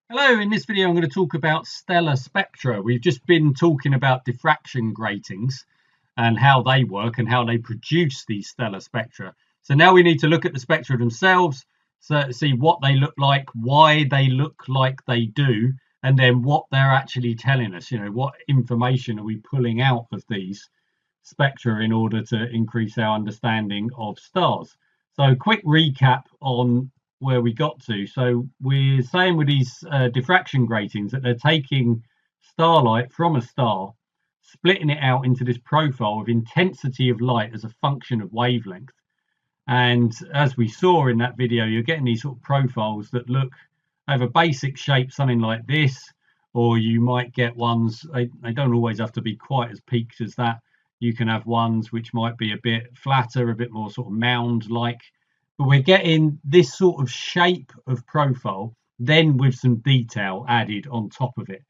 Hello, in this video I'm going to talk about stellar spectra. We've just been talking about diffraction gratings and how they work and how they produce these stellar spectra. So now we need to look at the spectra themselves, so see what they look like, why they look like they do, and then what they're actually telling us. What information are we pulling out of these spectra in order to increase our understanding of stars. So quick recap on where we got to. So we're saying with these diffraction gratings that they're taking starlight from a star, splitting it out into this profile of intensity of light as a function of wavelength. And as we saw in that video, you're getting these sort of profiles that have a basic shape, something like this, or you might get ones, they don't always have to be quite as peaked as that. You can have ones which might be a bit flatter, a bit more sort of mound-like, but we're getting this sort of shape of profile, then with some detail added on top of it.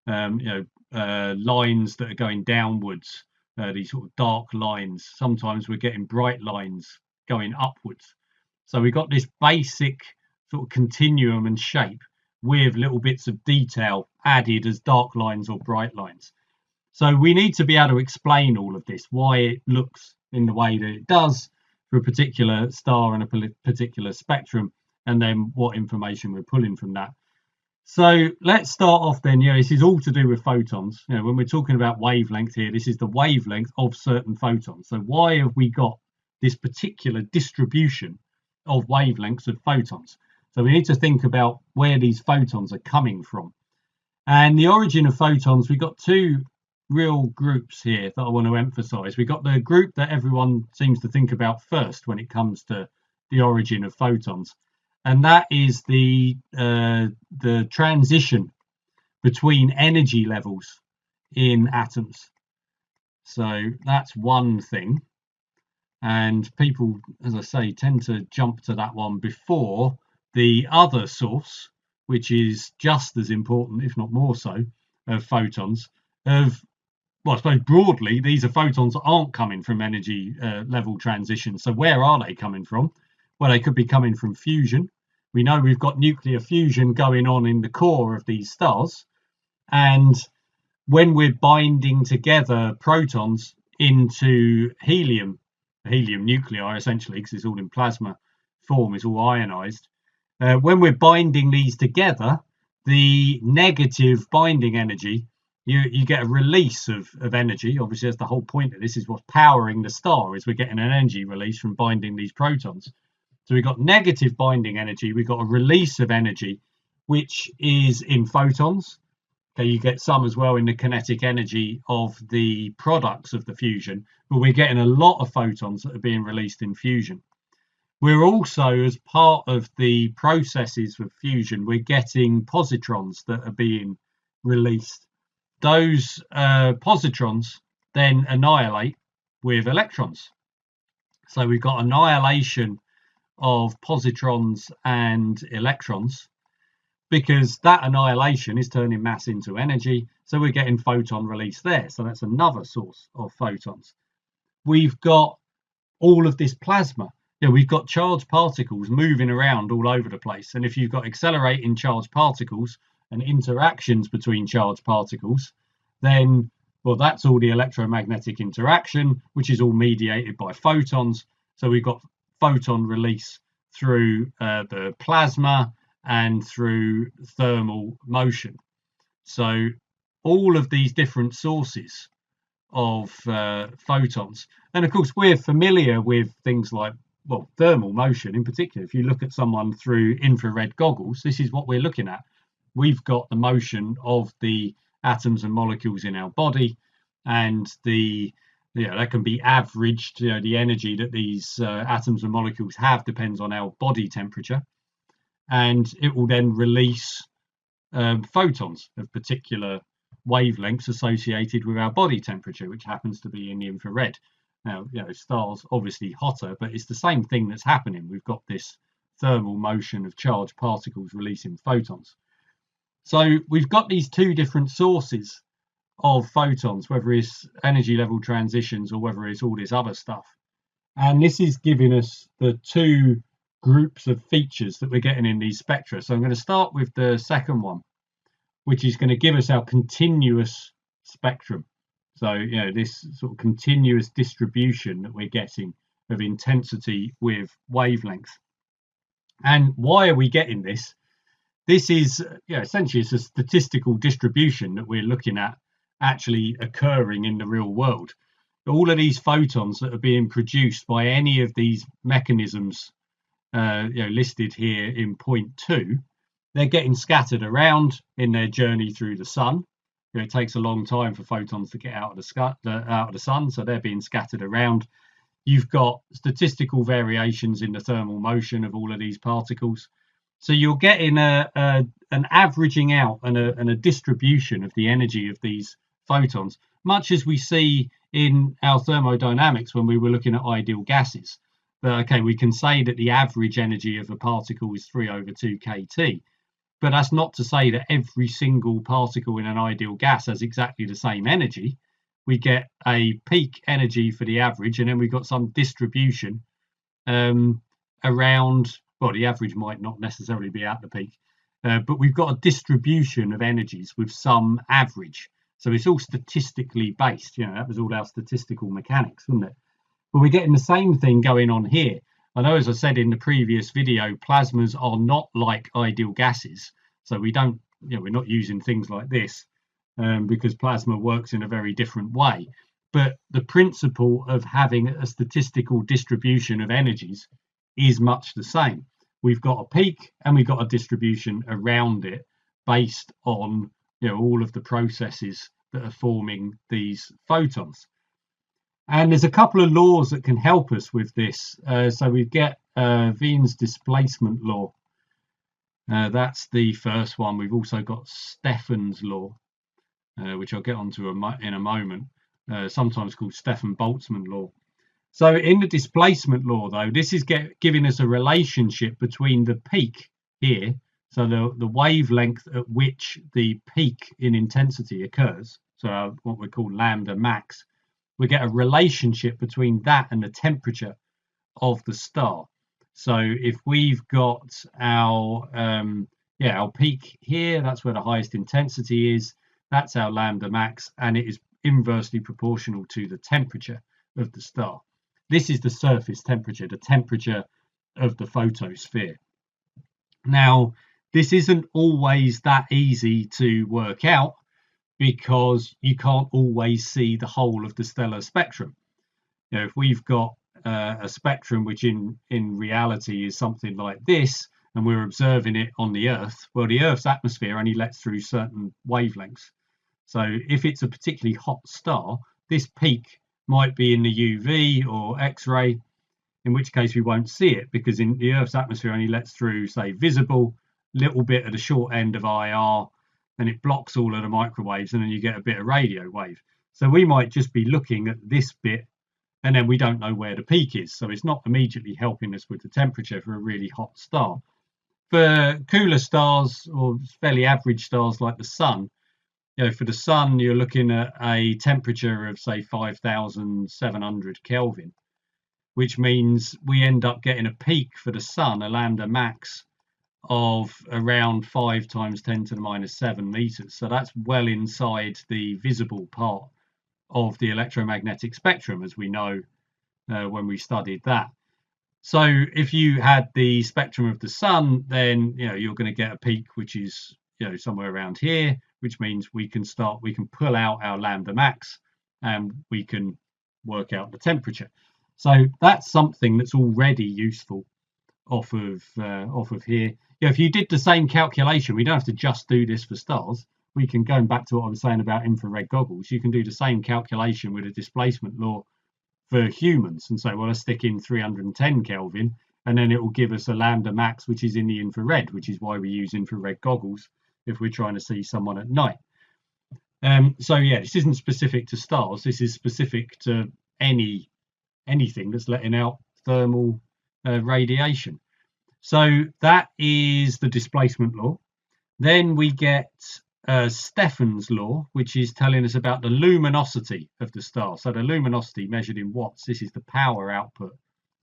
Lines that are going downwards, these sort of dark lines. Sometimes we're getting bright lines going upwards. So we've got this basic sort of continuum and shape with little bits of detail added as dark lines or bright lines. So we need to be able to explain all of this, why it looks in the way that it does for a particular star and a particular spectrum, and then what information we're pulling from that. So let's start off then. This is all to do with photons. When we're talking about wavelength here, this is the wavelength of certain photons. So why have we got this particular distribution of wavelengths of photons? So we need to think about where these photons are coming from. And the origin of photons, we've got two real groups here that I want to emphasize. We've got the group that everyone seems to think about first when it comes to the origin of photons, and that is the transition between energy levels in atoms. So that's one thing, and people, as I say, tend to jump to that one before the other source, which is just as important, if not more so, of photons. Well, I suppose broadly, these are photons that aren't coming from energy level transition. So where are they coming from? Well, they could be coming from fusion. We know we've got nuclear fusion going on in the core of these stars. And when we're binding together protons into helium nuclei, essentially, because it's all in plasma form, it's all ionized. When we're binding these together, the negative binding energy, you get a release of energy. Obviously, that's the whole point of this, is what's powering the star, is we're getting an energy release from binding these protons. So we've got negative binding energy, we've got a release of energy, which is in photons. Okay, you get some as well in the kinetic energy of the products of the fusion, but we're getting a lot of photons that are being released in fusion. We're also, as part of the processes of fusion, we're getting positrons that are being released. Those positrons then annihilate with electrons. So we've got annihilation of positrons and electrons, because that annihilation is turning mass into energy. So we're getting photon release there. So that's another source of photons. We've got all of this plasma. We've got charged particles moving around all over the place. And if you've got accelerating charged particles and interactions between charged particles, then, well, that's all the electromagnetic interaction, which is all mediated by photons. So we've got photon release through the plasma and through thermal motion. So all of these different sources of photons. And of course, we're familiar with things like, well, thermal motion in particular. If you look at someone through infrared goggles, this is what we're looking at. We've got the motion of the atoms and molecules in our body, and that can be averaged. The energy that these atoms and molecules have depends on our body temperature, and it will then release photons of particular wavelengths associated with our body temperature, which happens to be in the infrared. Now, stars obviously hotter, but it's the same thing that's happening. We've got this thermal motion of charged particles releasing photons. So we've got these two different sources of photons, whether it's energy level transitions or whether it's all this other stuff. And this is giving us the two groups of features that we're getting in these spectra. So I'm going to start with the second one, which is going to give us our continuous spectrum. So, this sort of continuous distribution that we're getting of intensity with wavelength. And why are we getting this? This is, essentially it's a statistical distribution that we're looking at actually occurring in the real world. All of these photons that are being produced by any of these mechanisms, listed here in point 2, they're getting scattered around in their journey through the sun. It takes a long time for photons to get out of the sun, so they're being scattered around. You've got statistical variations in the thermal motion of all of these particles. So you're getting an averaging out and a distribution of the energy of these photons, much as we see in our thermodynamics when we were looking at ideal gases. But okay, we can say that the average energy of a particle is 3/2 kT. But that's not to say that every single particle in an ideal gas has exactly the same energy. We get a peak energy for the average, and then we've got some distribution around. Well, the average might not necessarily be at the peak, but we've got a distribution of energies with some average. So it's all statistically based. That was all our statistical mechanics, wasn't it? But we're getting the same thing going on here. I know, as I said in the previous video, plasmas are not like ideal gases. So we don't, we're not using things like this because plasma works in a very different way. But the principle of having a statistical distribution of energies is much the same. We've got a peak and we've got a distribution around it based on, all of the processes that are forming these photons. And there's a couple of laws that can help us with this. So we get Wien's displacement law. That's the first one. We've also got Stefan's law, which I'll get onto in a moment, sometimes called Stefan-Boltzmann law. So in the displacement law, though, this is giving us a relationship between the peak here, so the wavelength at which the peak in intensity occurs, so what we call lambda max, we get a relationship between that and the temperature of the star. So if we've got our peak here, that's where the highest intensity is, that's our lambda max, and it is inversely proportional to the temperature of the star. This is the surface temperature, the temperature of the photosphere. Now, this isn't always that easy to work out because you can't always see the whole of the stellar spectrum. If we've got a spectrum which in reality is something like this, and we're observing it on the Earth, well, the Earth's atmosphere only lets through certain wavelengths. So if it's a particularly hot star, this peak might be in the UV or X-ray, in which case we won't see it because in the Earth's atmosphere only lets through, say, visible, little bit at the short end of IR, and it blocks all of the microwaves, and then you get a bit of radio wave. So we might just be looking at this bit, and then we don't know where the peak is. So it's not immediately helping us with the temperature for a really hot star. For cooler stars or fairly average stars like the sun, for the sun, you're looking at a temperature of, say, 5,700 Kelvin, which means we end up getting a peak for the sun, a lambda max, of around 5 × 10⁻⁷ meters. So that's well inside the visible part of the electromagnetic spectrum, as we know when we studied that. So if you had the spectrum of the sun, then you're going to get a peak which is somewhere around here, which means we can pull out our lambda max and we can work out the temperature. So that's something that's already useful off of here. If you did the same calculation, we don't have to just do this for stars. We can, going back to what I was saying about infrared goggles, you can do the same calculation with a displacement law for humans and say, well, let's stick in 310 Kelvin, and then it will give us a lambda max, which is in the infrared, which is why we use infrared goggles if we're trying to see someone at night. So yeah, this isn't specific to stars. This is specific to anything that's letting out thermal radiation. So that is the displacement law. Then we get Stefan's law, which is telling us about the luminosity of the star. So the luminosity measured in watts, this is the power output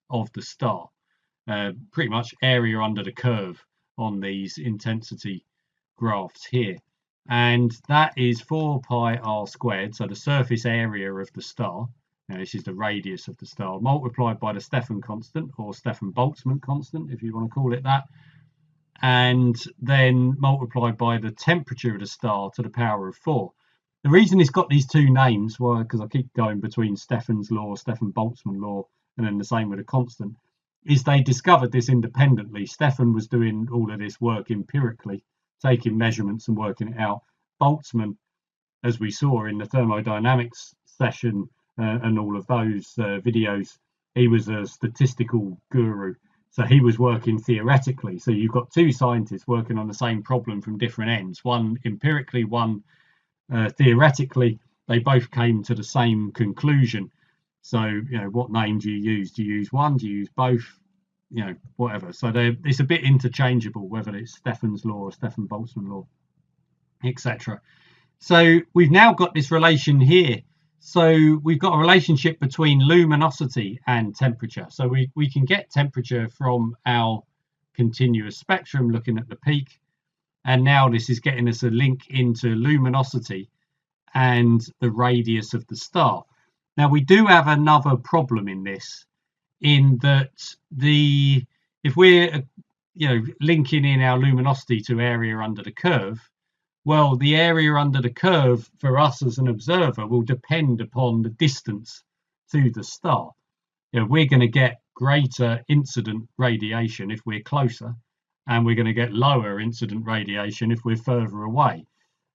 of the star. pretty much area under the curve on these intensity graphs here. And that is 4 pi r squared, so the surface area of the star. Now this is the radius of the star, multiplied by the Stefan constant, or Stefan-Boltzmann constant, if you want to call it that, and then multiplied by the temperature of the star to the power of 4. The reason it's got these two names, well, because I keep going between Stefan's law, Stefan-Boltzmann law, and then the same with a constant, is they discovered this independently. Stefan was doing all of this work empirically, taking measurements and working it out. Boltzmann, as we saw in the thermodynamics session and all of those videos, he was a statistical guru. So he was working theoretically. So you've got two scientists working on the same problem from different ends, one empirically, one theoretically. They both came to the same conclusion. So, you know, what name do you use? Do you use one? Do you use both? You know, whatever. So it's a bit interchangeable, whether it's Stefan's law or Stefan-Boltzmann law, etc. So we've now got this relation here. So we've got a relationship between luminosity and temperature. So we can get temperature from our continuous spectrum looking at the peak. And now this is getting us a link into luminosity and the radius of the star. Now we do have another problem in this, in that if we're linking in our luminosity to area under the curve, well, the area under the curve for us as an observer will depend upon the distance to the star. We're going to get greater incident radiation if we're closer, and we're going to get lower incident radiation if we're further away.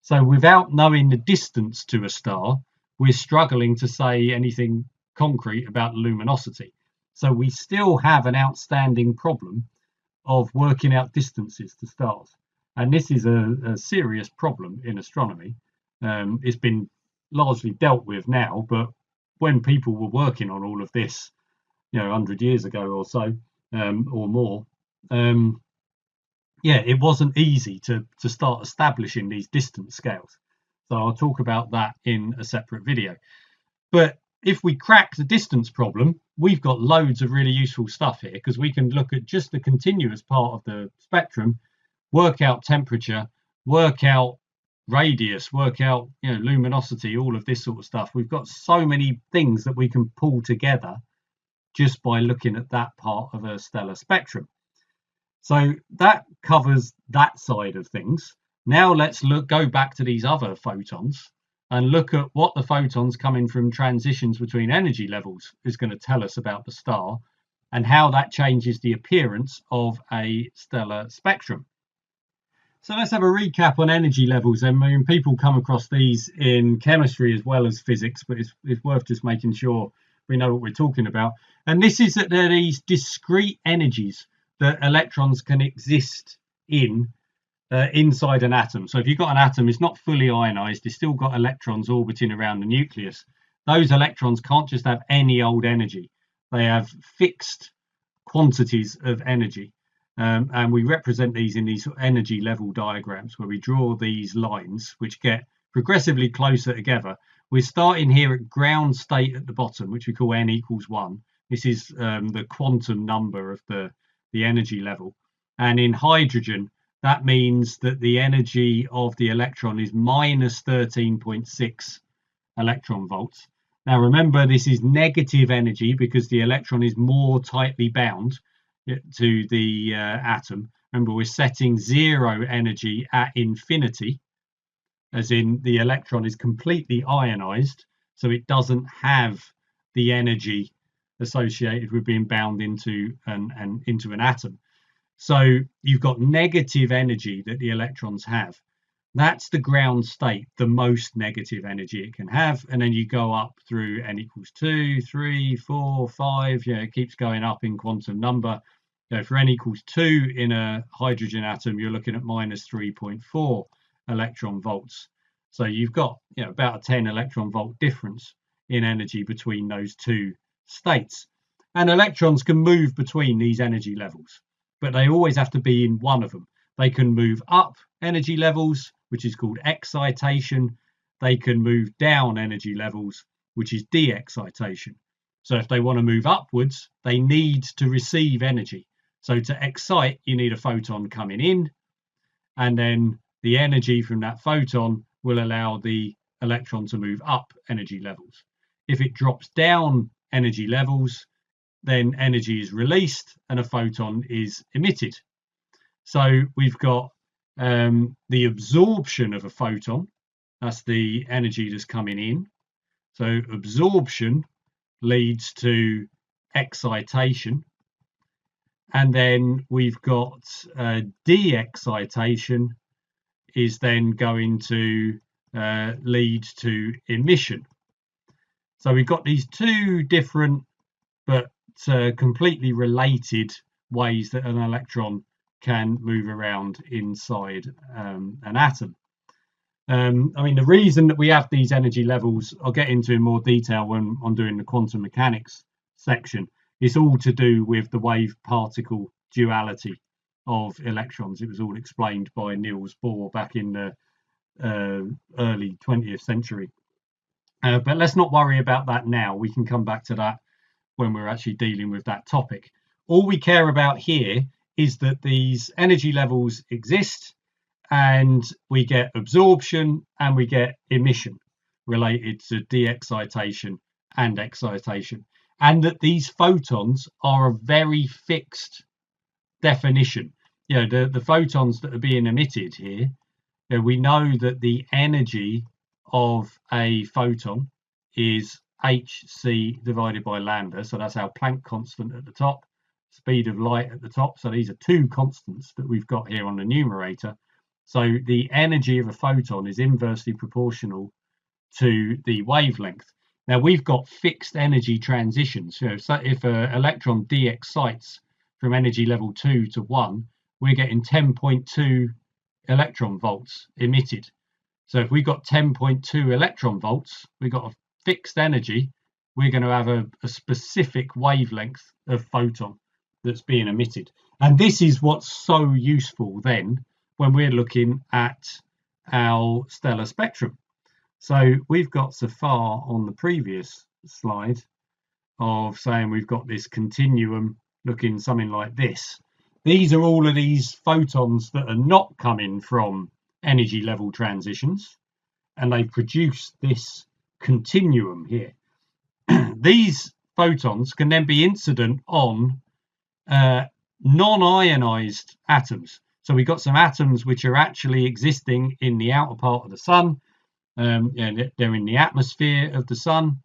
So without knowing the distance to a star, we're struggling to say anything concrete about luminosity. So we still have an outstanding problem of working out distances to stars. And this is a serious problem in astronomy. It's been largely dealt with now, but when people were working on all of this, 100 years ago or so, or more, it wasn't easy to start establishing these distance scales. So I'll talk about that in a separate video. But if we crack the distance problem, we've got loads of really useful stuff here, because we can look at just the continuous part of the spectrum, work out temperature, work out radius, work out luminosity, all of this sort of stuff. We've got so many things that we can pull together just by looking at that part of a stellar spectrum. So that covers that side of things. Now let's go back to these other photons and look at what the photons coming from transitions between energy levels is going to tell us about the star, and how that changes the appearance of a stellar spectrum. So let's have a recap on energy levels. I mean, people come across these in chemistry as well as physics, but it's worth just making sure we know what we're talking about. And this is that there are these discrete energies that electrons can exist in inside an atom. So if you've got an atom, it's not fully ionized, it's still got electrons orbiting around the nucleus. Those electrons can't just have any old energy. They have fixed quantities of energy. And we represent these in these energy level diagrams, where we draw these lines which get progressively closer together. We're starting here at ground state at the bottom, which we call n equals 1. This is the quantum number of the energy level. And in hydrogen, that means that the energy of the electron is minus 13.6 electron volts. Now remember, this is negative energy because the electron is more tightly bound to the atom. Remember, we're setting zero energy at infinity, as in the electron is completely ionized, so it doesn't have the energy associated with being bound into an atom. So you've got negative energy that the electrons have. That's the ground state, the most negative energy it can have. And then you go up through n equals 2, 3, 4, 5. It keeps going up in quantum number. For n equals 2 in a hydrogen atom, you're looking at minus 3.4 electron volts. So you've got about a 10 electron volt difference in energy between those two states. And electrons can move between these energy levels, but they always have to be in one of them. They can move up energy levels, which is called excitation. They can move down energy levels, which is de-excitation. So if they want to move upwards, they need to receive energy. So to excite, you need a photon coming in, and then the energy from that photon will allow the electron to move up energy levels. If it drops down energy levels, then energy is released and a photon is emitted. So we've got the absorption of a photon. That's the energy that's coming in. So absorption leads to excitation. And then we've got de-excitation is then going to lead to emission. So we've got these two different but completely related ways that an electron can move around inside an atom. I mean, the reason that we have these energy levels, I'll get into in more detail when I'm doing the quantum mechanics section. It's all to do with the wave-particle duality of electrons. It was all explained by Niels Bohr back in the early 20th century. But let's not worry about that now. We can come back to that when we're actually dealing with that topic. All we care about here is that these energy levels exist, and we get absorption and we get emission related to de-excitation and excitation, and that these photons are a very fixed definition. You know, the photons that are being emitted here, you know, we know that the energy of a photon is hc divided by lambda, so that's our Planck constant at the top, speed of light at the top. So these are two constants that we've got here on the numerator. So the energy of a photon is inversely proportional to the wavelength. Now we've got fixed energy transitions. You know, so if an electron de-excites from energy level 2 to 1, we're getting 10.2 electron volts emitted. So if we've got 10.2 electron volts, we've got a fixed energy, we're going to have a specific wavelength of photon that's being emitted. And this is what's so useful then when we're looking at our stellar spectrum. So we've got so far on the previous slide of saying we've got this continuum looking something like this. These are all of these photons that are not coming from energy level transitions, and they produce this continuum here. These photons can then be incident on non-ionized atoms. So we've got some atoms which are actually existing in the outer part of the sun, and they're in the atmosphere of the sun,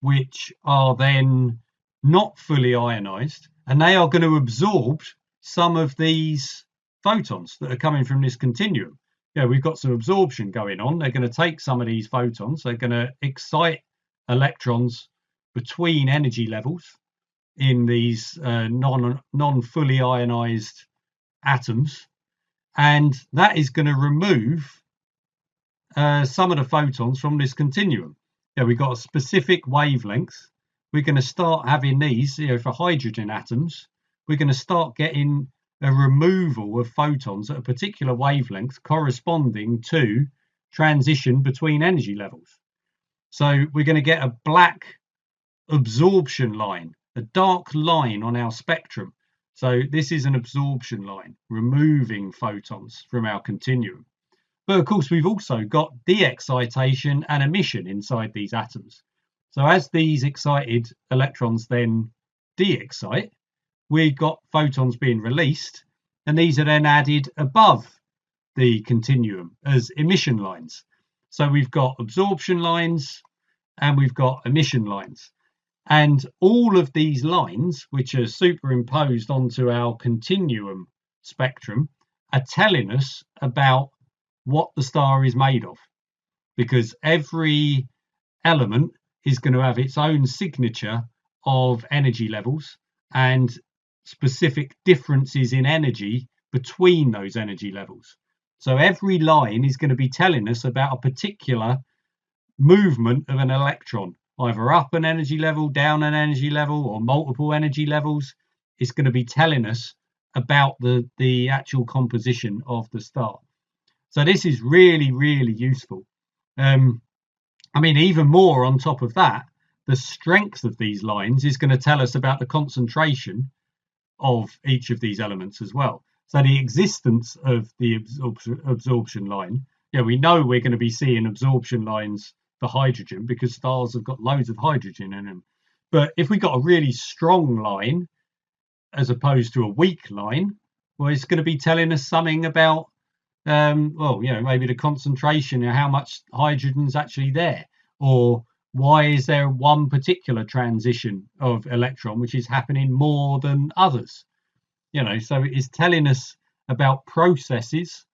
which are then not fully ionized, and they are going to absorb some of these photons that are coming from this continuum. Yeah, we've got some absorption going on. They're going to take some of these photons, they're going to excite electrons between energy levels in these non-fully ionized atoms, and that is going to remove some of the photons from this continuum. Yeah, we've got a specific wavelength. We're going to start having these, you know, for hydrogen atoms, we're going to start getting a removal of photons at a particular wavelength corresponding to transition between energy levels. So we're going to get a black absorption line, a dark line on our spectrum. So this is an absorption line, removing photons from our continuum. But of course, we've also got de-excitation and emission inside these atoms. So as these excited electrons then de-excite, we've got photons being released, and these are then added above the continuum as emission lines. So we've got absorption lines and we've got emission lines. And all of these lines, which are superimposed onto our continuum spectrum, are telling us about what the star is made of, because every element is going to have its own signature of energy levels and specific differences in energy between those energy levels. So every line is going to be telling us about a particular movement of an electron, either up an energy level, down an energy level, or multiple energy levels. It's going to be telling us about the actual composition of the star. So this is really, really useful. I mean, even more on top of that, the strength of these lines is going to tell us about the concentration of each of these elements as well. So the existence of the absorption line, yeah, we know we're going to be seeing absorption lines for hydrogen because stars have got loads of hydrogen in them. But if we got a really strong line as opposed to a weak line, well, it's going to be telling us something about, well, you know, maybe the concentration and how much hydrogen's actually there, or why is there one particular transition of electron which is happening more than others. You know, so it's telling us about processes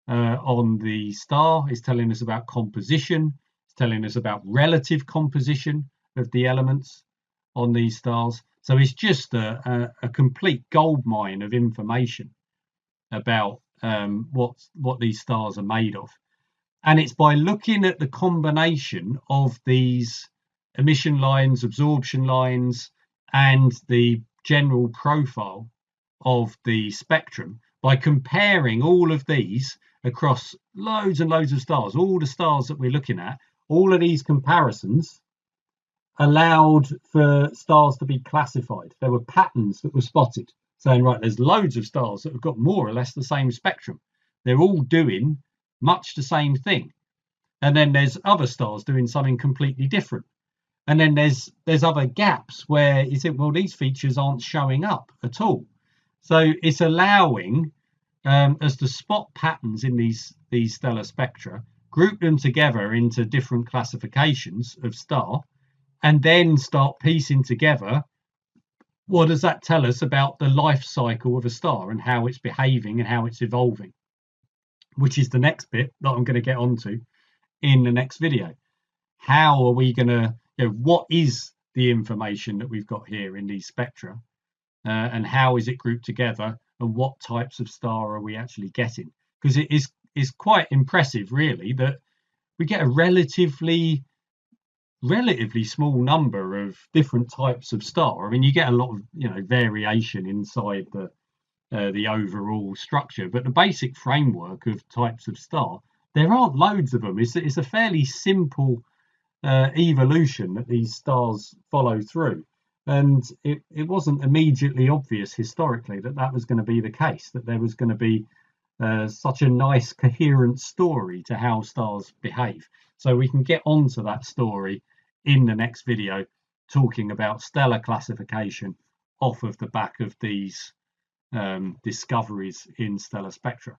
on the star. It's telling us about composition. It's telling us about relative composition of the elements on these stars. So it's just a complete goldmine of information about what these stars are made of. And it's by looking at the combination of these emission lines, absorption lines, and the general profile of the spectrum, by comparing all of these across loads and loads of stars, all the stars that we're looking at, all of these comparisons allowed for stars to be classified. There were patterns that were spotted saying, right, there's loads of stars that have got more or less the same spectrum. They're all doing much the same thing. And then there's other stars doing something completely different. And then there's other gaps where you think, well, these features aren't showing up at all. So it's allowing us to spot patterns in these stellar spectra, group them together into different classifications of star, and then start piecing together what does that tell us about the life cycle of a star and how it's behaving and how it's evolving, which is the next bit that I'm going to get onto in the next video. How are we going to, you know, what is the information that we've got here in these spectra, and how is it grouped together, and what types of star are we actually getting? Because it is quite impressive, really, that we get a relatively small number of different types of star. I mean, you get a lot of, you know, variation inside the overall structure, but the basic framework of types of star, there aren't loads of them. It's a fairly simple evolution that these stars follow through, and it wasn't immediately obvious historically that was going to be the case, that there was going to be such a nice coherent story to how stars behave. So we can get onto that story in the next video, talking about stellar classification off of the back of these discoveries in stellar spectra.